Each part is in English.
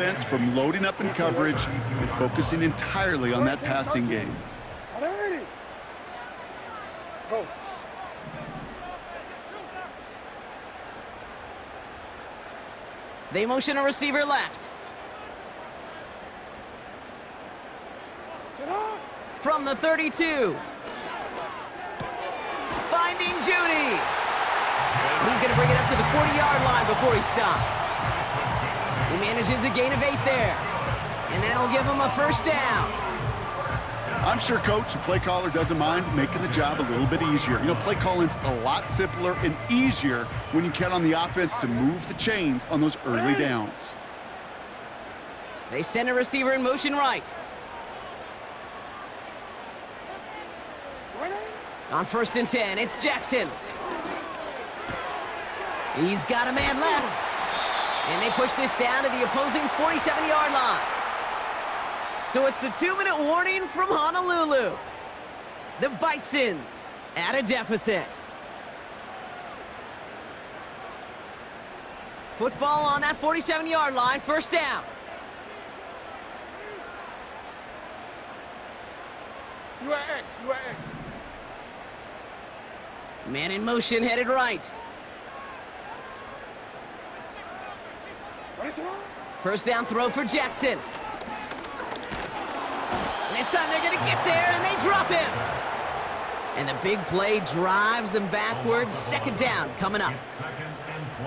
Offense from loading up in coverage and focusing entirely on that passing game. Go. They motion a receiver left. From the 32. Finding Judy. And he's going to bring it up to the 40-yard line before he stopped. He manages a gain of 8 there. And that'll give him a first down. I'm sure Coach, the play caller, doesn't mind making the job a little bit easier. You know, play calling's a lot simpler and easier when you count on the offense to move the chains on those early downs. They send a receiver in motion right. On 1st and 10, it's Jackson. He's got a man left. And they push this down to the opposing 47-yard line. So it's the 2-minute warning from Honolulu. The Bisons at a deficit. Football on that 47-yard line, first down. You are X, you are X. Man in motion, headed right. What is it on? First down throw for Jackson. And this time they're going to get there, and they drop him. And the big play drives them backwards. Second down coming up.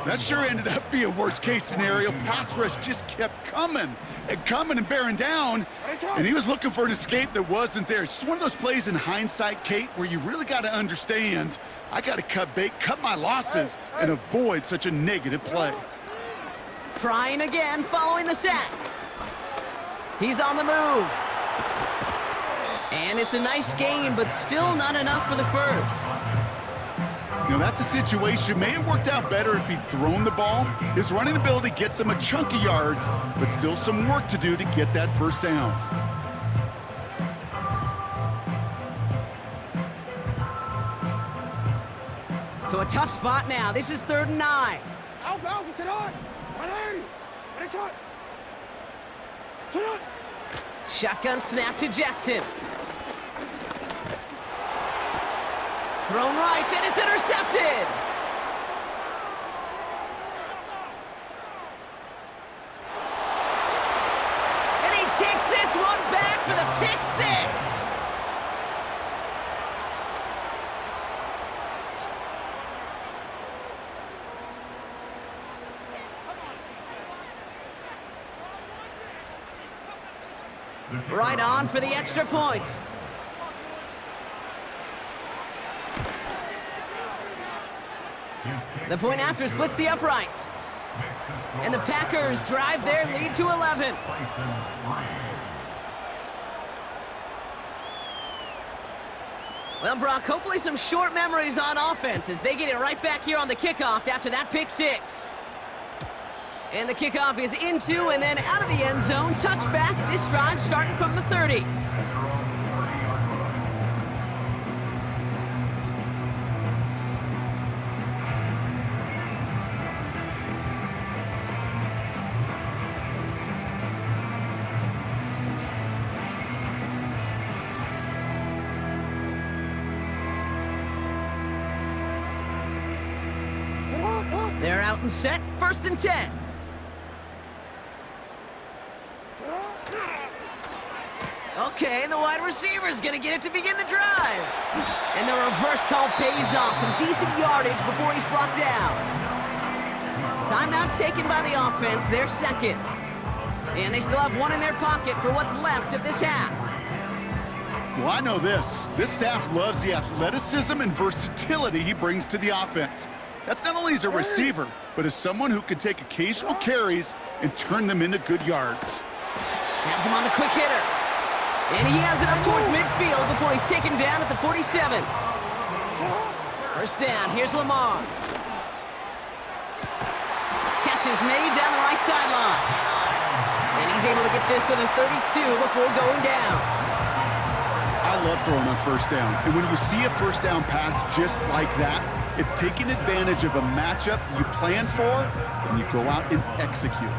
That sure ended up being a worst-case scenario. Pass rush just kept coming and bearing down, and he was looking for an escape that wasn't there. It's just one of those plays in hindsight, Kate, where you really got to understand, I got to cut bait, cut my losses, and avoid such a negative play. Trying again, following the sack. He's on the move. And it's a nice gain, but still not enough for the first. You know, that's a situation. May have worked out better if he'd thrown the ball. His running ability gets him a chunk of yards, but still some work to do to get that first down. So a tough spot now. This is 3rd and 9. Alpha, sit on. 180. Ready, shot. Sit on. Shotgun snap to Jackson. Thrown right, and it's intercepted. And he takes this one back for the pick 6. Right on for the extra point. The point after splits the uprights. And the Packers drive their lead to 11. Well, Brock, hopefully some short memories on offense as they get it right back here on the kickoff after that pick 6. And the kickoff is into and then out of the end zone. Touchback. This drive starting from the 30. They're out and set. 1st and 10. Okay, the wide receiver is going to get it to begin the drive. And the reverse call pays off. Some decent yardage before he's brought down. Timeout taken by the offense, their second. And they still have one in their pocket for what's left of this half. Well, I know this. This staff loves the athleticism and versatility he brings to the offense. That's not only as a receiver, but as someone who can take occasional carries and turn them into good yards. Has him on the quick hitter. And he has it up towards midfield before he's taken down at the 47. First down, here's Lamar. Catch is made down the right sideline. And he's able to get this to the 32 before going down. I love throwing on first down. And when you see a first down pass just like that, it's taking advantage of a matchup you plan for and you go out and execute.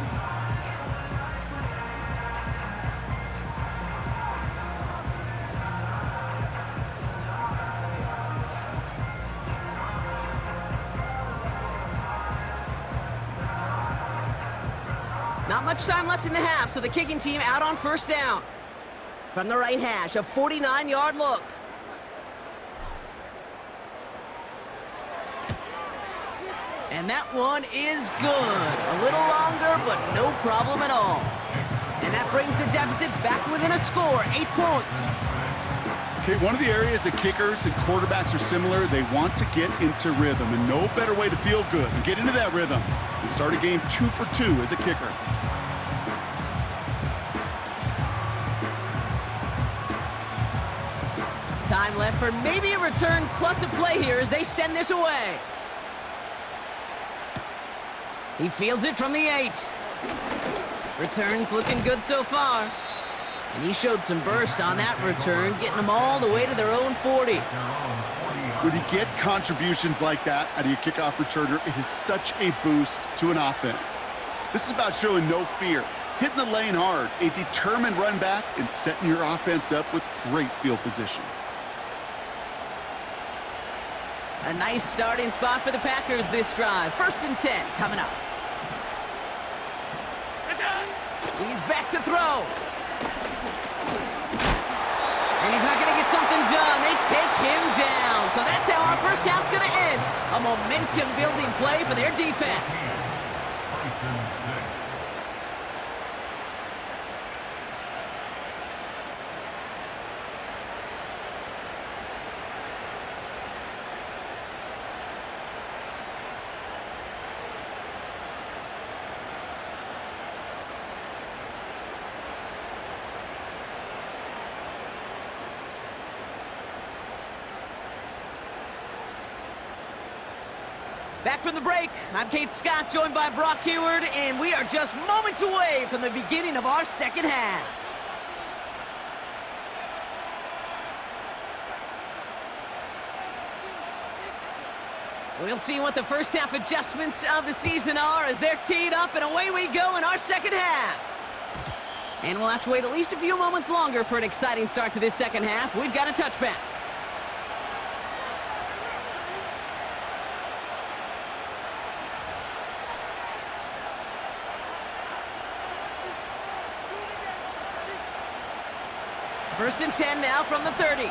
Not much time left in the half, so the kicking team out on first down. From the right hash, a 49-yard look. And that one is good. A little longer, but no problem at all. And that brings the deficit back within a score, 8 points. Okay, one of the areas that kickers and quarterbacks are similar, they want to get into rhythm, and no better way to feel good and get into that rhythm and start a game 2 for 2 as a kicker. Time left for maybe a return plus a play here as they send this away. He fields it from the 8. Returns looking good so far. And he showed some burst on that return, getting them all the way to their own 40. When you get contributions like that out of your kickoff returner, it is such a boost to an offense. This is about showing no fear, hitting the lane hard, a determined run back, and setting your offense up with great field position. A nice starting spot for the Packers this drive. 1st and 10 coming up. He's back to throw. And he's not going to get something done. They take him down. So that's how our first half's going to end. A momentum-building play for their defense. Back from the break, I'm Kate Scott, joined by Brock Heward, and we are just moments away from the beginning of our second half. We'll see what the first half adjustments of the season are as they're teed up, and away we go in our second half. And we'll have to wait at least a few moments longer for an exciting start to this second half. We've got a touchback. First and 10 now from the 30.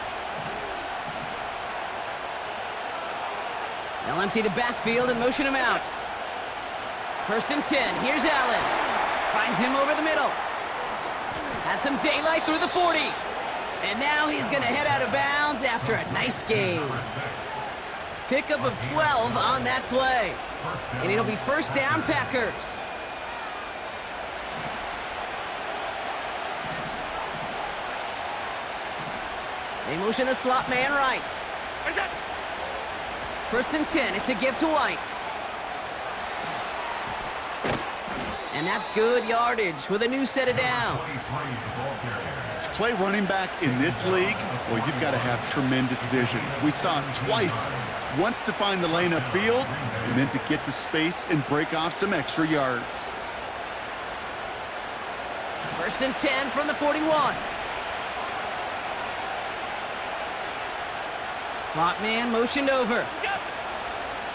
They'll empty the backfield and motion him out. 1st and 10. Here's Allen. Finds him over the middle. Has some daylight through the 40. And now he's going to head out of bounds after a nice game. Pickup of 12 on that play. And it'll be first down Packers. They motion the slot man right. 1st and 10. It's a give to White. And that's good yardage with a new set of downs. To play running back in this league, well, you've got to have tremendous vision. We saw it twice. Once to find the lane upfield, and then to get to space and break off some extra yards. 1st and 10 from the 41. Slot man motioned over.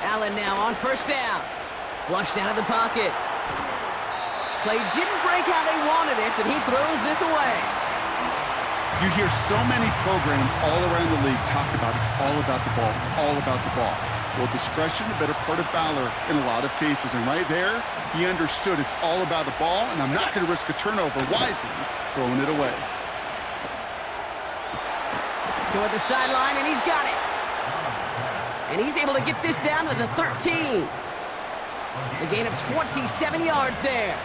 Allen now on first down. Flushed out of the pocket. Play didn't break how they wanted it, and he throws this away. You hear so many programs all around the league talk about it's all about the ball, it's all about the ball. Well, discretion, the better part of valor in a lot of cases. And right there, he understood it's all about the ball, and I'm not going to risk a turnover wisely, throwing it away. Toward the sideline, and he's got it. And he's able to get this down to the 13. A gain of 27 yards there.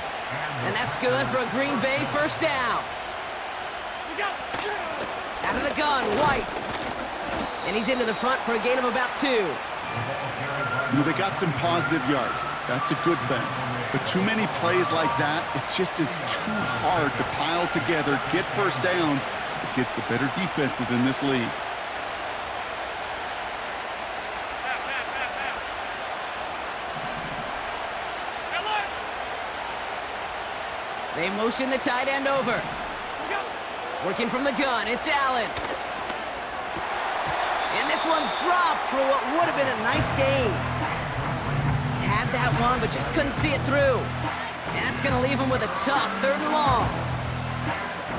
And that's good for a Green Bay first down. Out of the gun, White. And he's into the front for a gain of about 2. You know, they got some positive yards. That's a good thing. But too many plays like that, it just is too hard to pile together, get first downs against the better defenses in this league. They motion the tight end over. Working from the gun, it's Allen. And this one's dropped for what would have been a nice gain. Had that one, but just couldn't see it through. And that's going to leave him with a tough 3rd and long.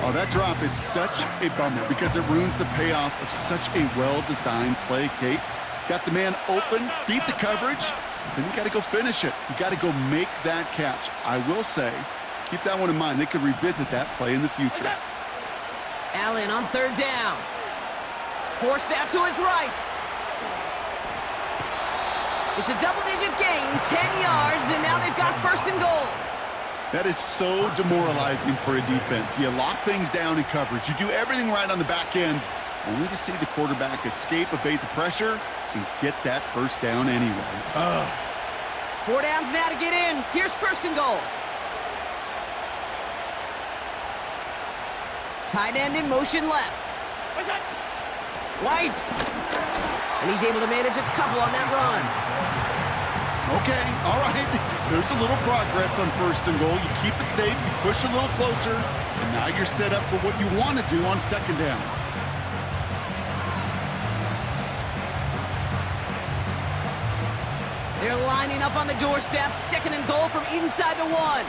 Oh, that drop is such a bummer because it ruins the payoff of such a well-designed play, Kate. Got the man open, beat the coverage, then you got to go finish it. You got to go make that catch. I will say, keep that one in mind. They could revisit that play in the future. Allen on 3rd down. Forced out to his right. It's a double-digit gain, 10 yards, and now they've got 1st and goal. That is so demoralizing for a defense. You lock things down in coverage. You do everything right on the back end, only to see the quarterback escape, evade the pressure, and get that 1st down anyway. 4 downs now to get in. Here's 1st and goal. Tight end in motion left. White. And he's able to manage a couple on that run. Okay, all right. There's a little progress on 1st and goal. You keep it safe, you push a little closer, and now you're set up for what you want to do on 2nd down. They're lining up on the doorstep. 2nd and goal from inside the 1.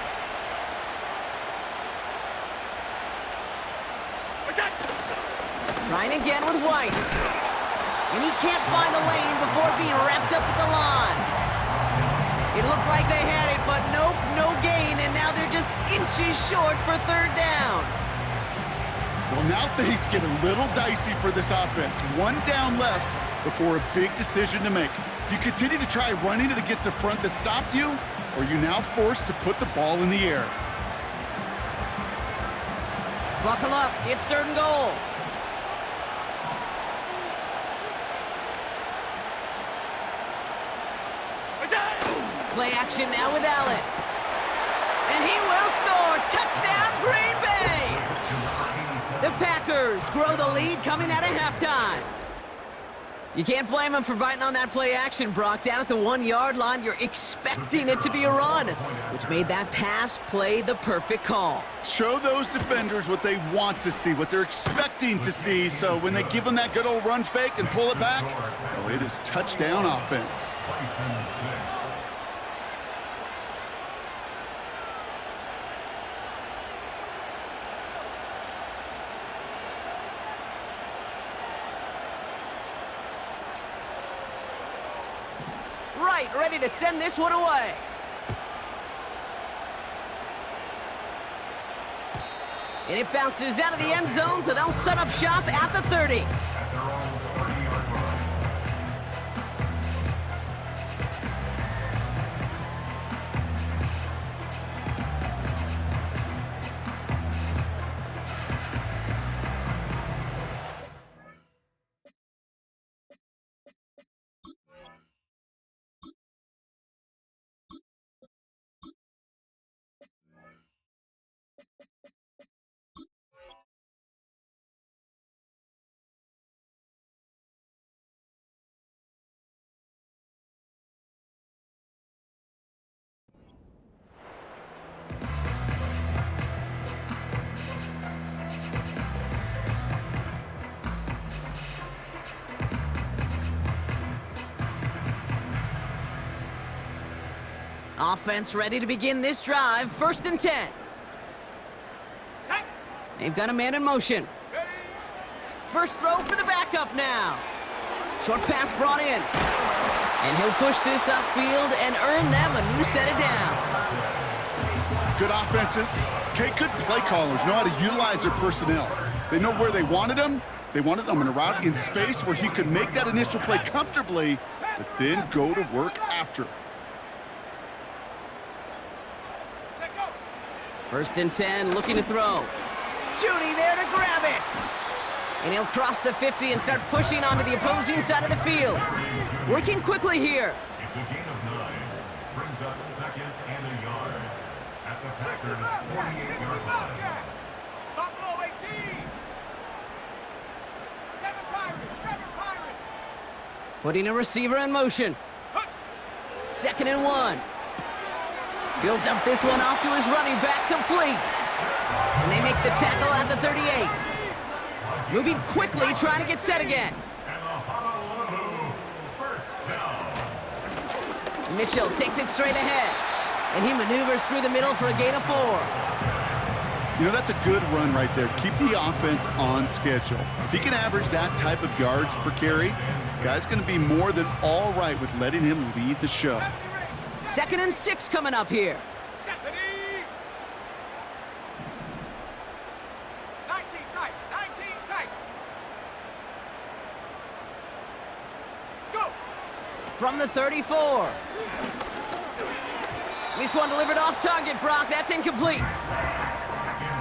Trying again with White. And he can't find a lane before being wrapped up at the line. It looked like they had it, but nope, no gain, and now they're just inches short for 3rd down. Well, now things get a little dicey for this offense. 1 down left before a big decision to make. Do you continue to try running it against a front that stopped you, or are you now forced to put the ball in the air? Buckle up, it's 3rd and goal. Play action now with Allen. And he will score. Touchdown, Green Bay! The Packers grow the lead coming out of halftime. You can't blame him for biting on that play action, Brock. Down at the 1-yard line, you're expecting it to be a run, which made that pass play the perfect call. Show those defenders what they want to see, what they're expecting to see, so when they give them that good old run fake and pull it back, well, it is touchdown offense. Right, ready to send this one away. And it bounces out of the end zone, so they'll set up shop at the 30. Offense ready to begin this drive. 1st and 10. They've got a man in motion. First throw for the backup now. Short pass brought in. And he'll push this upfield and earn them a new set of downs. Good offenses. Okay, good play callers know how to utilize their personnel. They know where they wanted them. They wanted them in a route in space where he could make that initial play comfortably, but then go to work after. 1st and 10, looking to throw. Judy there to grab it. And he'll cross the 50 and start pushing onto the opposing side of the field. Working quickly here. It's a gain of 9. Brings up 2nd and a yard. At the Packers' 48-yard line. Buffalo 18. 7 Pirates. Putting a receiver in motion. 2nd and 1. He'll dump this one off to his running back, complete. And they make the tackle at the 38. Moving quickly, trying to get set again. And the Honolulu first down. Mitchell takes it straight ahead. And he maneuvers through the middle for a gain of 4. You know, that's a good run right there. Keep the offense on schedule. If he can average that type of yards per carry, this guy's going to be more than all right with letting him lead the show. 2nd and 6 coming up here. 19 tight, 19 tight. Go. From the 34. This one delivered off target, Brock. That's incomplete.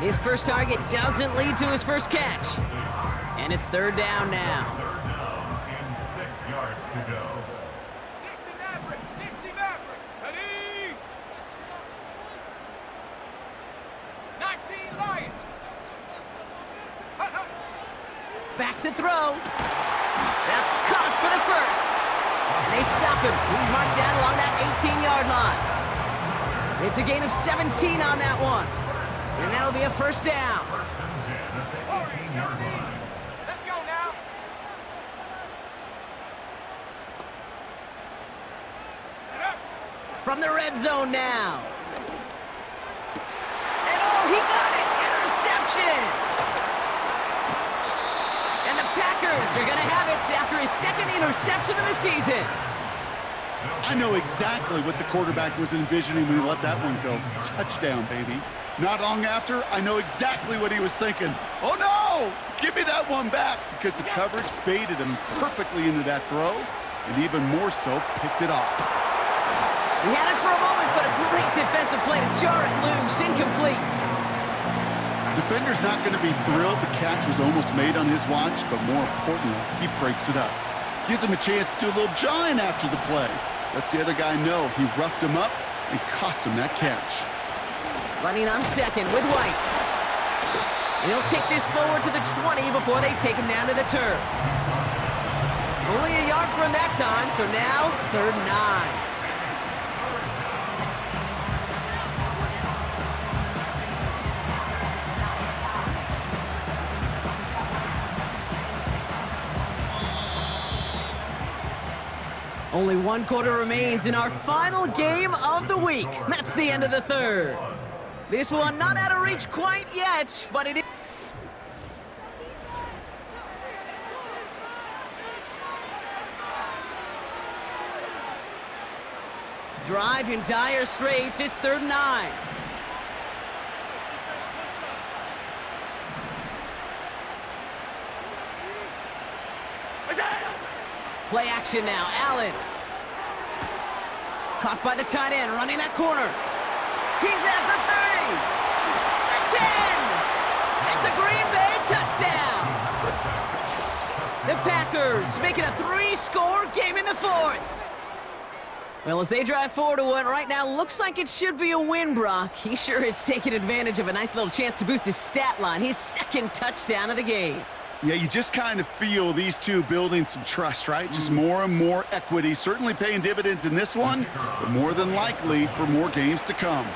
His first target doesn't lead to his first catch. And it's 3rd down now. 3rd down and 6 yards to go. 60 Maverick, 60 Maverick. Ready? 19 Lion. Back to throw. That's caught for the first. And they stop him. He's marked down along that 18-yard line. It's a gain of 17 on that one. And that'll be a first down. 1st and 10 at the 18-yard line. Let's go now. From the red zone now. And oh, he got it! Interception! And the Packers are going to have it after his 2nd interception of the season. I know exactly what the quarterback was envisioning when he let that one go. Touchdown, baby. Not long after, I know exactly what he was thinking. Oh, no! Give me that one back, because the coverage baited him perfectly into that throw, and even more so, picked it off. He had it for a moment, but a great defensive play to jar it loose. Incomplete. Defender's not going to be thrilled the catch was almost made on his watch, but more importantly, he breaks it up. Gives him a chance to do a little jawing after the play. Lets the other guy know he roughed him up and cost him that catch. Running on 2nd with White. And he'll take this forward to the 20 before they take him down to the turf. Only a yard from that time, so now 3rd and 9. Only 1 quarter remains in our final game of the week. That's the end of the 3rd. This one not out of reach quite yet, but it is. Drive in dire straits. It's 3rd and 9. Play action now. Allen. Caught by the tight end, running that corner. He's at the 30. The 10. It's a Green Bay touchdown. The Packers make it a 3-score game in the 4th. Well, as they drive forward to what right now looks like it should be a win, Brock. He sure has taken advantage of a nice little chance to boost his stat line. His 2nd touchdown of the game. Yeah, you just kind of feel these two building some trust, right? Just more and more equity. Certainly paying dividends in this one, but more than likely for more games to come.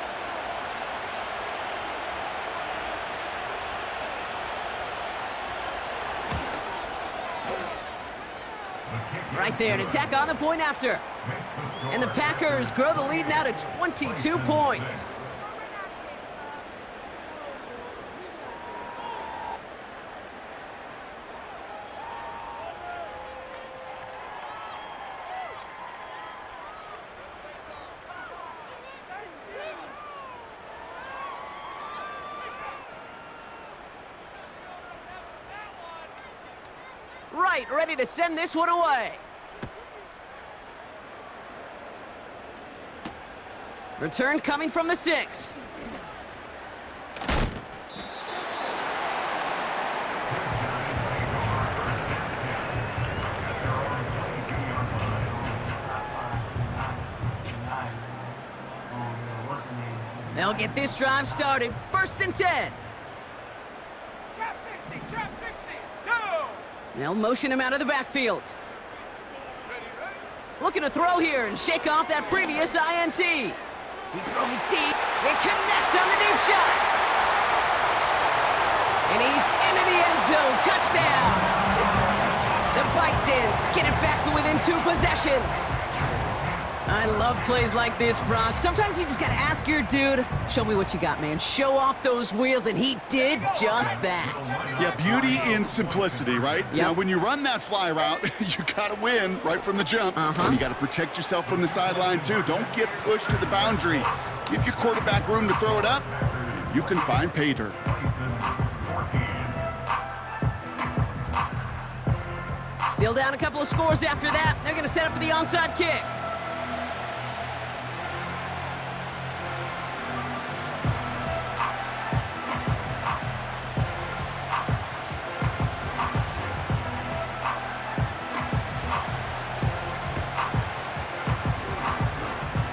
Right there, an attack on the point after. And the Packers grow the lead now to 22 points. Right, ready to send this one away. Return coming from the 6. They'll get this drive started. 1st and 10. Trap 60, trap 60. Go. They'll motion him out of the backfield. Ready, ready. Looking to throw here and shake off that previous INT. He's throwing deep. They connect on the deep shot. And he's into the end zone. Touchdown. The Bisons get it back to within 2 possessions. I love plays like this, Brock. Sometimes you just gotta ask your dude, show me what you got, man. Show off those wheels, and he did just that. Yeah, beauty in simplicity, right? Yep. Now, when you run that fly route, you gotta win right from the jump. And you gotta protect yourself from the sideline, too. Don't get pushed to the boundary. Give your quarterback room to throw it up. You can find pay dirt. Still down a couple of scores after that. They're gonna set up for the onside kick.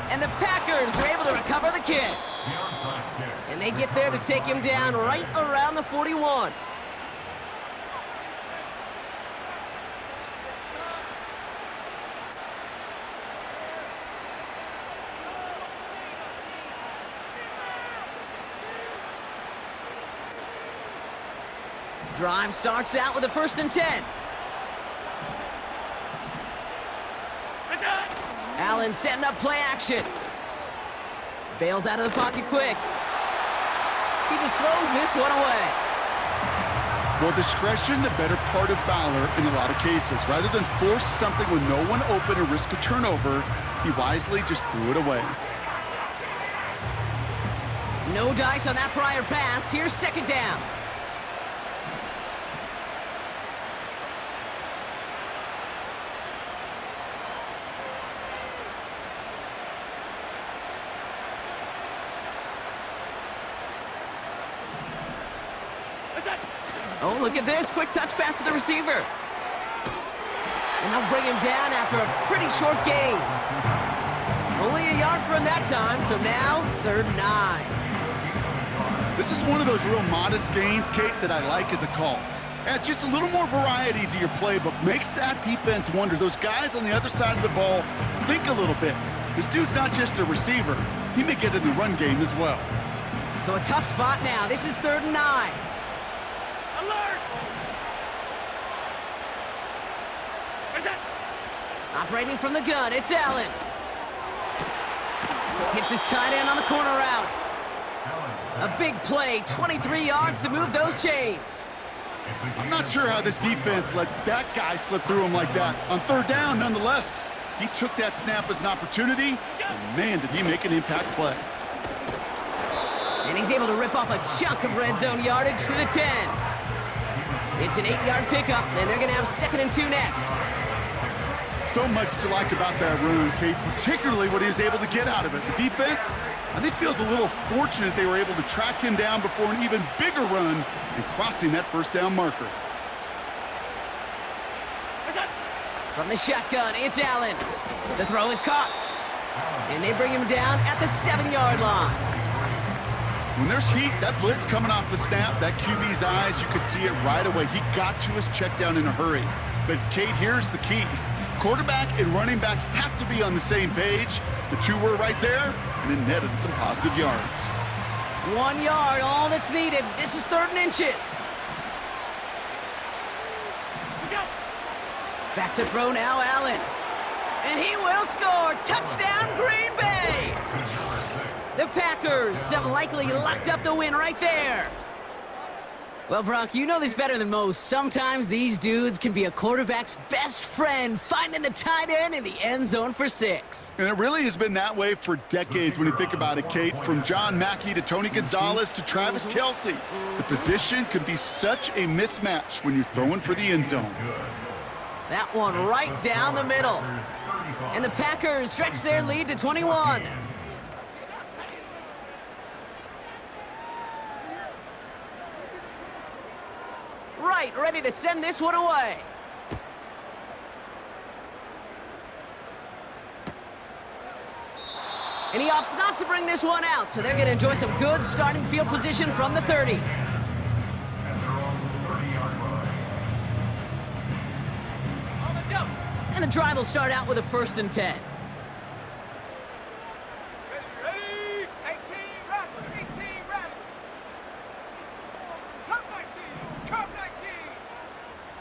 And the Packers are able to recover the kick. And they get there to take him down right around the 41. Drive starts out with a 1st and 10. Allen setting up play action. Bails out of the pocket quick. He just throws this one away. Well, discretion, the better part of valor in a lot of cases. Rather than force something with no one open or risk a turnover, he wisely just threw it away. No dice on that prior pass. Here's 2nd down. Oh, look at this. Quick touch pass to the receiver. And they'll bring him down after a pretty short gain. Only a yard from that time, so now 3rd and 9. This is one of those real modest gains, Kate, that I like as a call. Yeah, it's just a little more variety to your playbook. Makes that defense wonder. Those guys on the other side of the ball think a little bit. This dude's not just a receiver. He may get in the run game as well. So a tough spot now. This is 3rd and 9. Operating from the gun, it's Allen. Hits his tight end on the corner route. A big play, 23 yards to move those chains. I'm not sure how this defense let that guy slip through him like that. On 3rd down, nonetheless, he took that snap as an opportunity, and man, did he make an impact play. And he's able to rip off a chunk of red zone yardage to the 10. It's an 8-yard pickup, and they're going to have 2nd and 2 next. So much to like about that run, Kate, particularly what he was able to get out of it. The defense, I think, feels a little fortunate they were able to track him down before an even bigger run and crossing that 1st down marker. From the shotgun, it's Allen. The throw is caught. And they bring him down at the 7-yard line. When there's heat, that blitz coming off the snap, that QB's eyes, you could see it right away. He got to his check down in a hurry. But, Kate, here's the key. Quarterback and running back have to be on the same page. The two were right there, and it netted some positive yards. 1 yard, all that's needed. This is 3rd and inches. Back to throw now, Allen. And he will score. Touchdown, Green Bay! The Packers have likely locked up the win right there. Well, Brock, you know this better than most. Sometimes these dudes can be a quarterback's best friend, finding the tight end in the end zone for 6. And it really has been that way for decades when you think about it, Kate. From John Mackey to Tony Gonzalez to Travis Kelce. The position can be such a mismatch when you're throwing for the end zone. That one right down the middle. And the Packers stretch their lead to 21. Right, ready to send this one away. And he opts not to bring this one out, so they're going to enjoy some good starting field position from the 30. And the drive will start out with a 1st and 10. Ready? 18, Rattler. 18, Rattler. Come 19. Come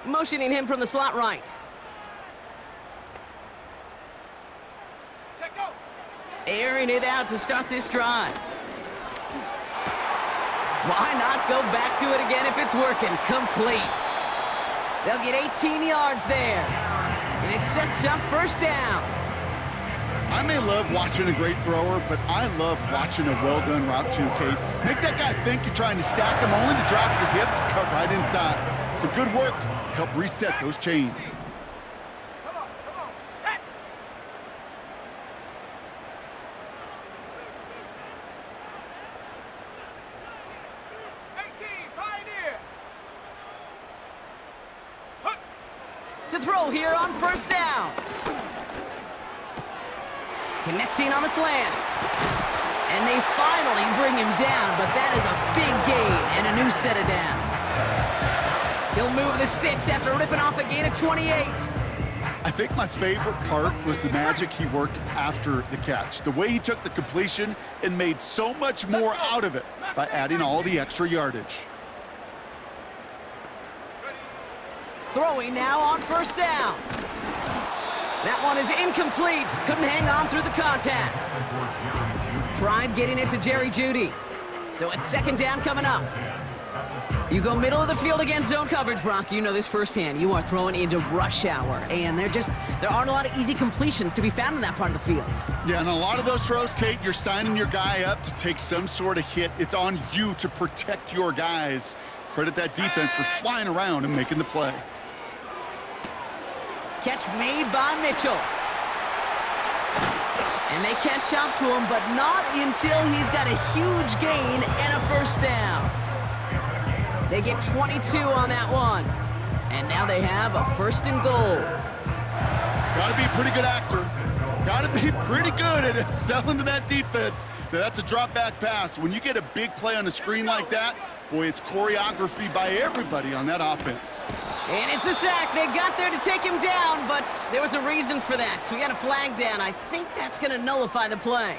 19. Motioning him from the slot right. Check go. airing it out to start this drive. Why not go back to it again if it's working? Complete. They'll get 18 yards there. And it sets up first down. I may love watching a great thrower, but I love watching a well-done route too, Kate. Make that guy think you're trying to stack him, only to drop your hips, cut right inside. Some good work to help reset those chains. Come on, set! Pioneer! To throw here on first down. Connecting on the slant. And they finally bring him down, but that is a big gain and a new set of downs. He'll move the sticks after ripping off a gain of 28. I think my favorite part was the magic he worked after the catch. The way he took the completion and made so much more out of it by adding all the extra yardage. Throwing now on first down. That one is incomplete. Couldn't hang on through the contact. Tried getting it to Jerry Jeudy. So it's second down coming up. You go middle of the field against zone coverage, Brock. You know this firsthand. You are throwing into rush hour, and there aren't a lot of easy completions to be found in that part of the field. Yeah, and a lot of those throws, Kate, you're signing your guy up to take some sort of hit. It's on you to protect your guys. Credit that defense for flying around and making the play. Catch made by Mitchell. And they catch up to him, but not until he's got a huge gain and a first down. They get 22 on that one. And now they have a first and goal. Gotta be a pretty good actor. Gotta be pretty good at selling to that defense. That's a drop back pass. When you get a big play on the screen like that, boy, it's choreography by everybody on that offense. And it's a sack. They got there to take him down, but there was a reason for that. So we got a flag down. I think that's going to nullify the play.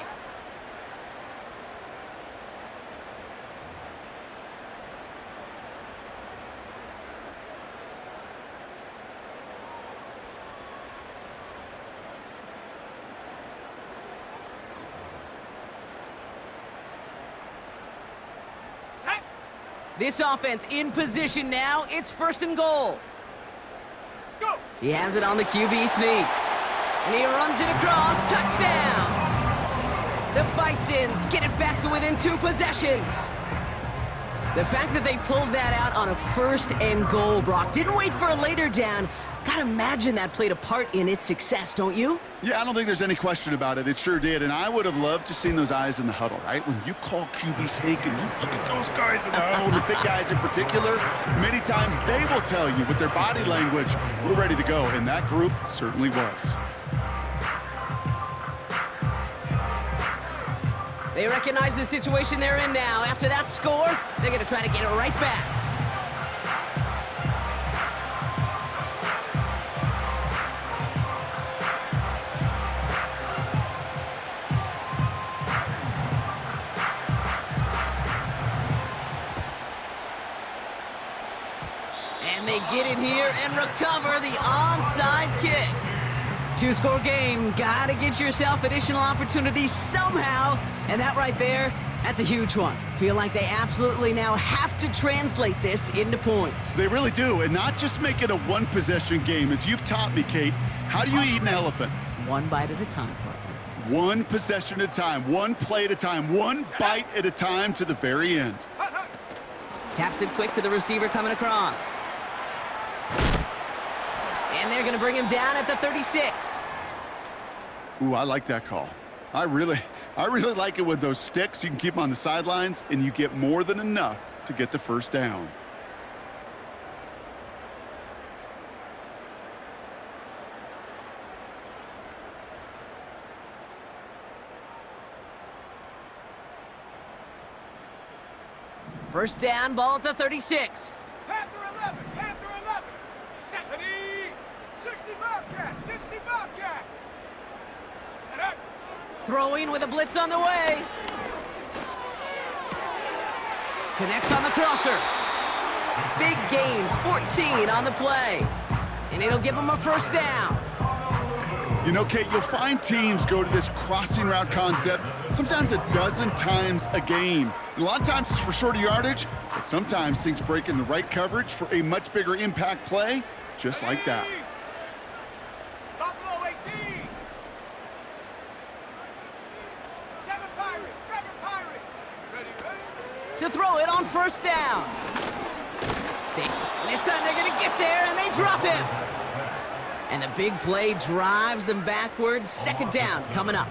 This offense in position now. It's first and goal. Go! He has it on the QB sneak. And he runs it across. Touchdown! The Bisons get it back to within 2 possessions. The fact that they pulled that out on a first and goal, Brock, didn't wait for a later down. Gotta imagine that played a part in its success, don't you? Yeah, I don't think there's any question about it. It sure did, and I would have loved to seen those eyes in the huddle, right? When you call QB sneak and you look at those guys in the huddle, the big guys in particular, many times they will tell you with their body language, we're ready to go, and that group certainly was. They recognize the situation they're in now. After that score, they're gonna try to get it right back. And they get it here and recover the onside kick. 2-score game, gotta get yourself additional opportunities somehow. And that right there, that's a huge one. Feel like they absolutely now have to translate this into points. They really do, and not just make it a one-possession game. As you've taught me, Kate, how do you eat an elephant? One bite at a time, partner. One possession at a time, one play at a time, one bite at a time to the very end. Taps it quick to the receiver coming across. And they're gonna bring him down at the 36. Ooh, I like that call. I really like it with those sticks. You can keep them on the sidelines, and you get more than enough to get the first down. First down, ball at the 36. Panther 11, Panther 11. 60 Bobcat, 60 Bobcat. And up. Throwing with a blitz on the way. Connects on the crosser. Big gain, 14 on the play. And it'll give him a first down. You know, Kate, you'll find teams go to this crossing route concept sometimes a dozen times a game. And a lot of times it's for shorter yardage, but sometimes things break in the right coverage for a much bigger impact play, just like that. Buffalo 18. 7 Pirates, 7 Pirates. Ready, ready. To throw it on first down. And this time they're going to get there, and they drop him. And the big play drives them backwards. Second down coming up.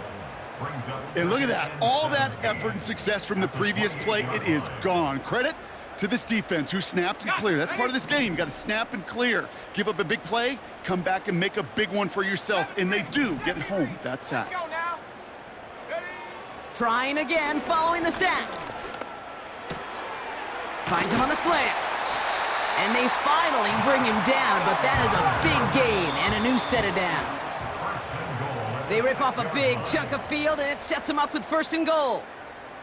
And look at that. All that effort and success from the previous play, it is gone. Credit to this defense who snapped and cleared. That's part of this game. You got to snap and clear. Give up a big play, come back and make a big one for yourself. And they do, getting home with that sack. Let's go now. Ready. Trying again, following the sack. Finds him on the slant. And they finally bring him down, but that is a big gain and a new set of downs. They rip off a big chunk of field, and it sets them up with 1st and goal.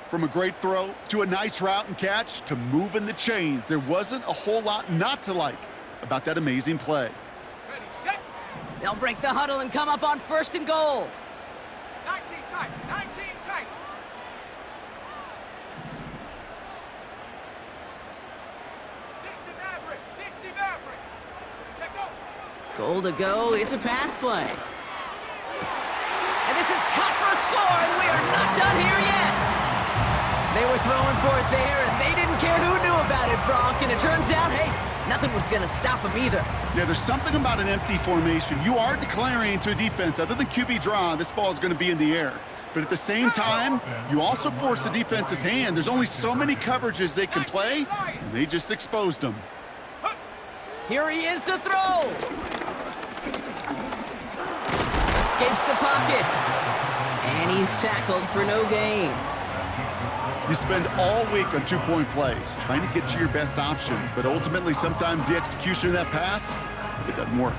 From a great throw to a nice route and catch to moving the chains, there wasn't a whole lot not to like about that amazing play. Ready, set. They'll break the huddle and come up on 1st and goal. 19 tight, 19 tight. 60 Maverick, 60 Maverick. Check go. Goal to go, it's a pass play. And this is cut for a score, and we are not done here yet. They were throwing for it there, and they didn't care who knew about it, Brock. And it turns out, hey, nothing was going to stop them either. Yeah, there's something about an empty formation. You are declaring to a defense, other than QB draw, this ball is going to be in the air. But at the same time, you also force the defense's hand. There's only so many coverages they can play, and they just exposed them. Here he is to throw. Escapes the pocket. And he's tackled for no gain. You spend all week on 2-point plays, trying to get to your best options, but ultimately sometimes the execution of that pass, it doesn't work.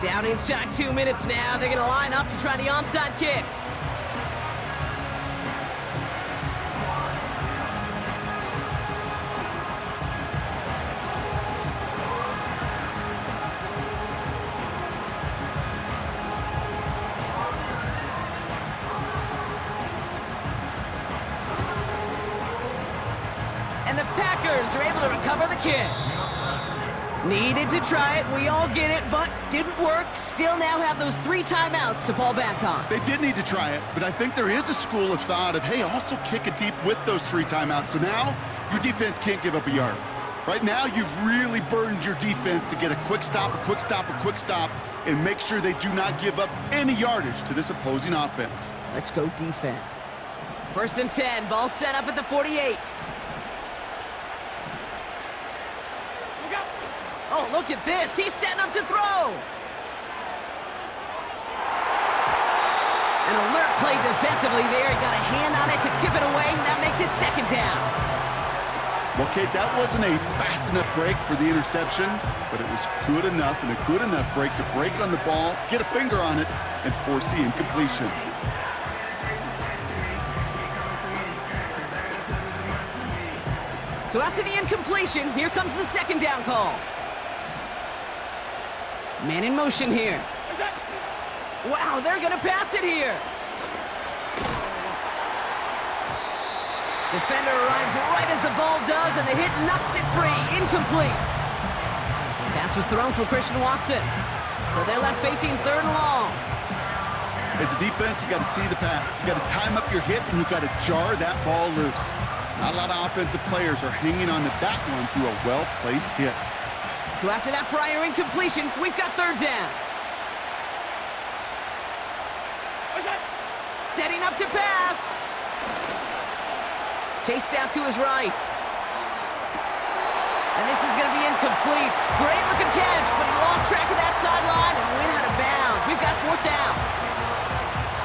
Down inside 2 minutes now. They're going to line up to try the onside kick. And the Packers are able to recover the kick. Needed to try it, we all get it, but didn't work. Still now have those 3 timeouts to fall back on. They did need to try it, but I think there is a school of thought of, hey, also kick it deep with those 3 timeouts. So now your defense can't give up a yard. Right now, you've really burdened your defense to get a quick stop, a quick stop, a quick stop, and make sure they do not give up any yardage to this opposing offense. Let's go defense. 1st and 10, ball set up at the 48. Oh, look at this. He's setting up to throw. An alert play defensively there. He got a hand on it to tip it away, and that makes it 2nd down. Well, Kate, that wasn't a fast enough break for the interception, but it was good enough and a good enough break to break on the ball, get a finger on it, and force the incompletion. So after the incompletion, here comes the 2nd down call. Man in motion here. Wow, they're gonna pass it here. Defender arrives right as the ball does, and the hit knocks it free. Incomplete. Pass was thrown for Christian Watson. So they're left facing 3rd and long. As a defense, you got to see the pass. You got to time up your hit, and you got to jar that ball loose. Not a lot of offensive players are hanging on to that one through a well-placed hit. So after that prior incompletion, we've got 3rd down. Setting up to pass. Chased out to his right. And this is going to be incomplete. Great looking catch, but he lost track of that sideline and went out of bounds. We've got 4th down.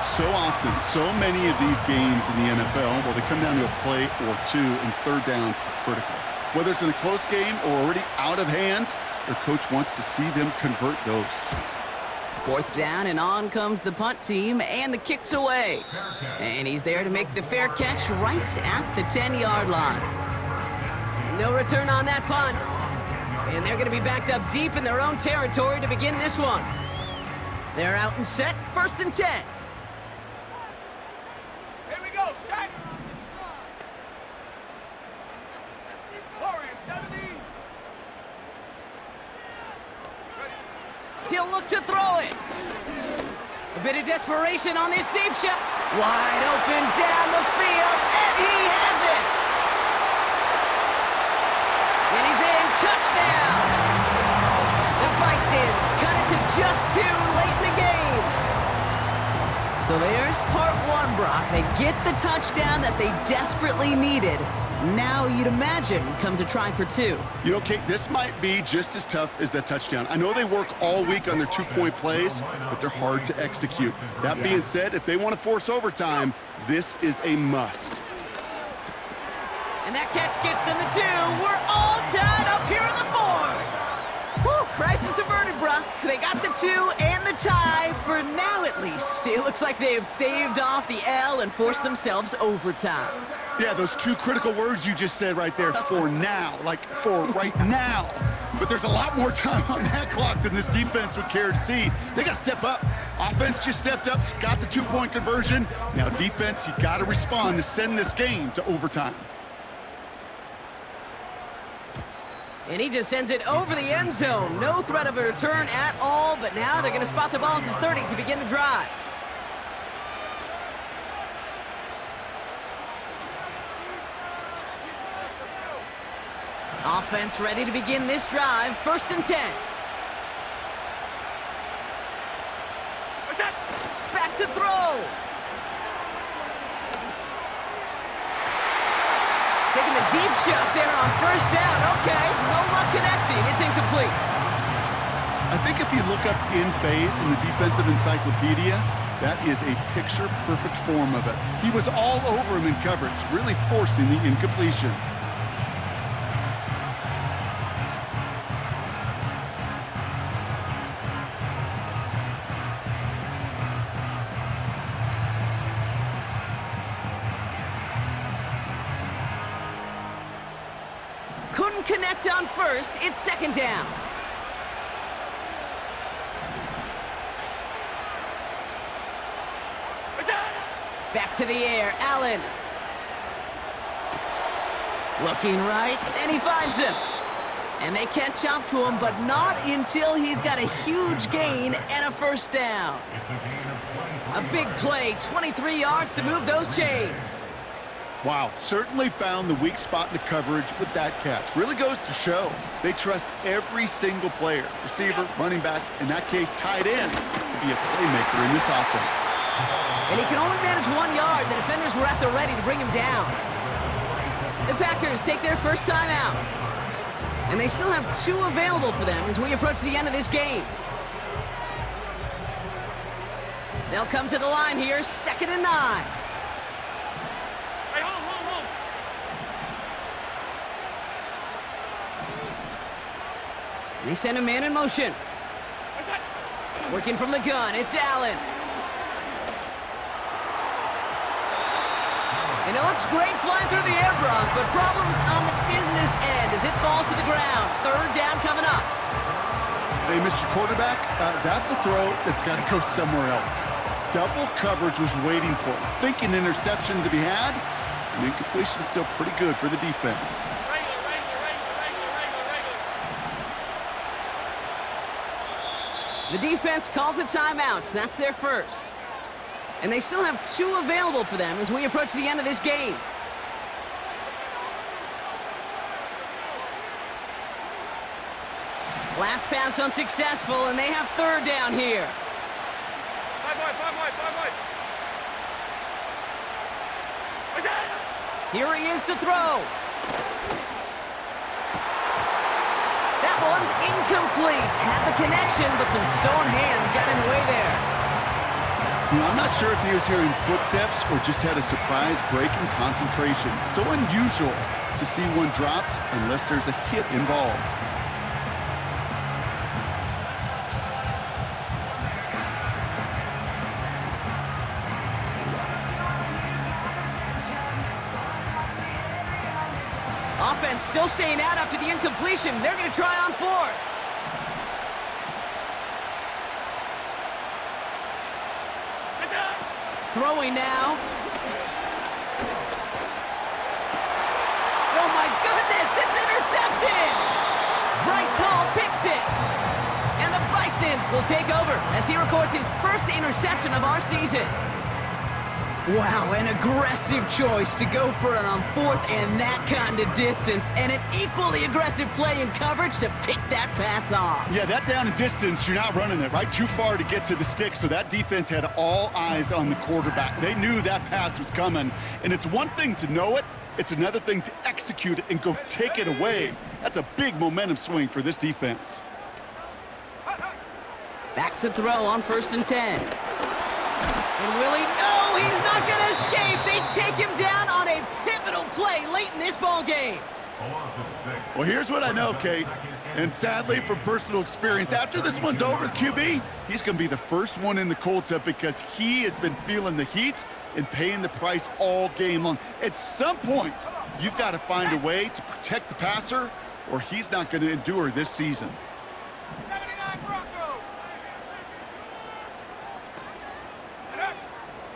So often, so many of these games in the NFL, well, they come down to a play or 2, and 3rd downs are critical. Whether it's in a close game or already out of hand, their coach wants to see them convert those. 4th down, and on comes the punt team, and the kick's away. And he's there to make the fair catch right at the 10-yard line. No return on that punt. And they're going to be backed up deep in their own territory to begin this one. They're out and set, 1st and 10. Here we go, set. Warrior 70. He'll look to throw it. A bit of desperation on this deep shot. Wide open down the field, and he has it. And he's in, touchdown. The Bisons cut it to just 2 late in the game. So there's part 1, Brock. They get the touchdown that they desperately needed. Now, you'd imagine, comes a try for 2. You know, Kate, this might be just as tough as that touchdown. I know they work all week on their 2-point plays, but they're hard to execute. That being said, if they want to force overtime, this is a must. And that catch gets them the 2. We're all tied up here in the 4th. Whew, crisis averted, Brock. They got the 2 and the tie, for now at least. It looks like they have staved off the L and forced themselves overtime. Yeah, those 2 critical words you just said right there, for now, like for right now. But there's a lot more time on that clock than this defense would care to see. They got to step up. Offense just stepped up, got the 2-point conversion. Now defense, you got to respond to send this game to overtime. And he just sends it over the end zone. No threat of a return at all, but now they're going to spot the ball at the 30 to begin the drive. Offense ready to begin this drive, 1st and 10. Back to throw. Taking the deep shot there on 1st down. Okay, no luck connecting. It's incomplete. I think if you look up in phase in the defensive encyclopedia, that is a picture-perfect form of it. He was all over him in coverage, really forcing the incompletion. Couldn't connect on 1st. It's 2nd down. Back to the air, Allen. Looking right, and he finds him. And they catch up to him, but not until he's got a huge gain and a 1st down. A big play, 23 yards to move those chains. Wow, certainly found the weak spot in the coverage with that catch. Really goes to show they trust every single player, receiver, running back, in that case tight end, to be a playmaker in this offense. And he can only manage 1 yard. The defenders were at the ready to bring him down. The Packers take their first time out. And they still have 2 available for them as we approach the end of this game. They'll come to the line here, 2nd and 9. They send a man in motion. Working from the gun, it's Allen. And it looks great flying through the air, Brock, but problems on the business end as it falls to the ground. 3rd down coming up. Hey, Mr. Quarterback, that's a throw that's got to go somewhere else. Double coverage was waiting for it. Thinking interception to be had, and incompletion is still pretty good for the defense. The defense calls a timeout. That's their first. And they still have 2 available for them as we approach the end of this game. Last pass unsuccessful, and they have 3rd down here. Here he is to throw. That one's incomplete. Had the connection, but some stone hands got in the way there. You know, I'm not sure if he was hearing footsteps or just had a surprise break in concentration. So unusual to see one dropped unless there's a hit involved. Offense still staying out after the incompletion. They're going to try on 4th. Throwing now. Oh my goodness, it's intercepted! Bryce Hall picks it! And the Bisons will take over as he records his first interception of our season. Wow, an aggressive choice to go for it on fourth and that kind of distance, and an equally aggressive play in coverage to pick that pass off. Yeah, that down and distance, you're not running it, right? Too far to get to the stick, so that defense had all eyes on the quarterback. They knew that pass was coming, and it's one thing to know it, it's another thing to execute it and go take it away. That's a big momentum swing for this defense. Back to throw on 1st and 10. And Willie, no, he's not going to escape. They take him down on a pivotal play late in this ball game. Well, here's what I know, Kate, and sadly from personal experience, after this one's over, QB, he's going to be the first one in the cold tub because he has been feeling the heat and paying the price all game long. At some point, you've got to find a way to protect the passer, or he's not going to endure this season. 79 Bronco.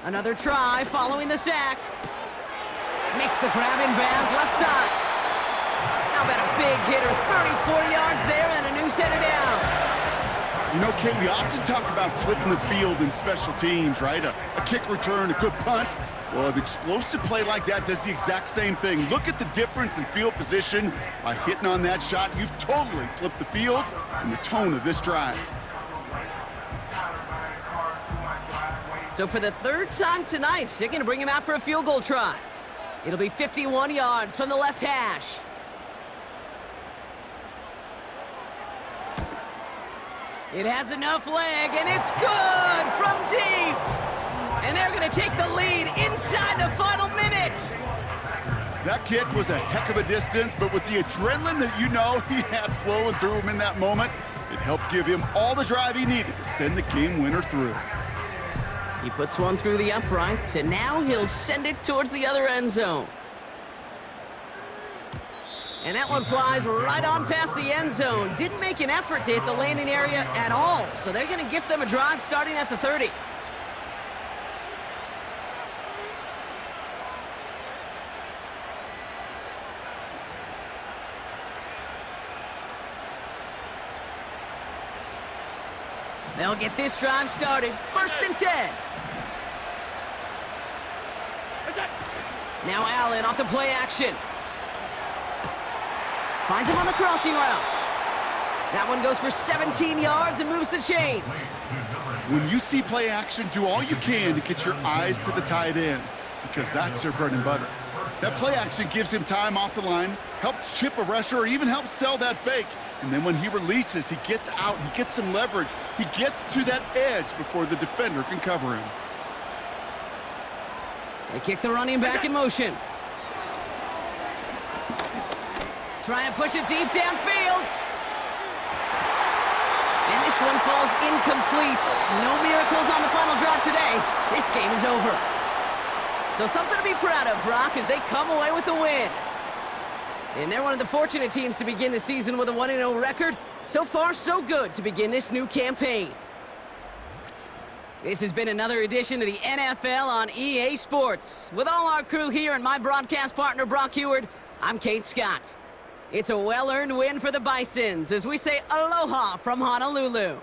Another try following the sack. Makes the grab in bounds left side. How about a big hitter, 30, 40 yards there and a new set of downs. You know, Kate, we often talk about flipping the field in special teams, right? A kick return, a good punt. Well, an explosive play like that does the exact same thing. Look at the difference in field position. By hitting on that shot, you've totally flipped the field and the tone of this drive. So for the third time tonight, they're going to bring him out for a field goal try. It'll be 51 yards from the left hash. It has enough leg, and it's good from deep. And they're going to take the lead inside the final minute. That kick was a heck of a distance, but with the adrenaline that you know he had flowing through him in that moment, it helped give him all the drive he needed to send the game winner through. He puts one through the uprights, and now he'll send it towards the other end zone. And that one flies right on past the end zone. Didn't make an effort to hit the landing area at all, so they're going to gift them a drive starting at the 30. They'll get this drive started. 1st and 10. Now Allen off the play action. Finds him on the crossing route. That one goes for 17 yards and moves the chains. When you see play action, do all you can to get your eyes to the tight end because that's their bread and butter. That play action gives him time off the line, helps chip a rusher, or even helps sell that fake. And then when he releases, he gets out, he gets some leverage. He gets to that edge before the defender can cover him. They kick the running back in motion. Trying to push it deep downfield. And this one falls incomplete. No miracles on the final drive today. This game is over. So something to be proud of, Brock, as they come away with the win. And they're one of the fortunate teams to begin the season with a 1-0 record. So far, so good to begin this new campaign. This has been another edition of the NFL on EA Sports. With all our crew here and my broadcast partner, Brock Heward, I'm Kate Scott. It's a well-earned win for the Bisons as we say aloha from Honolulu.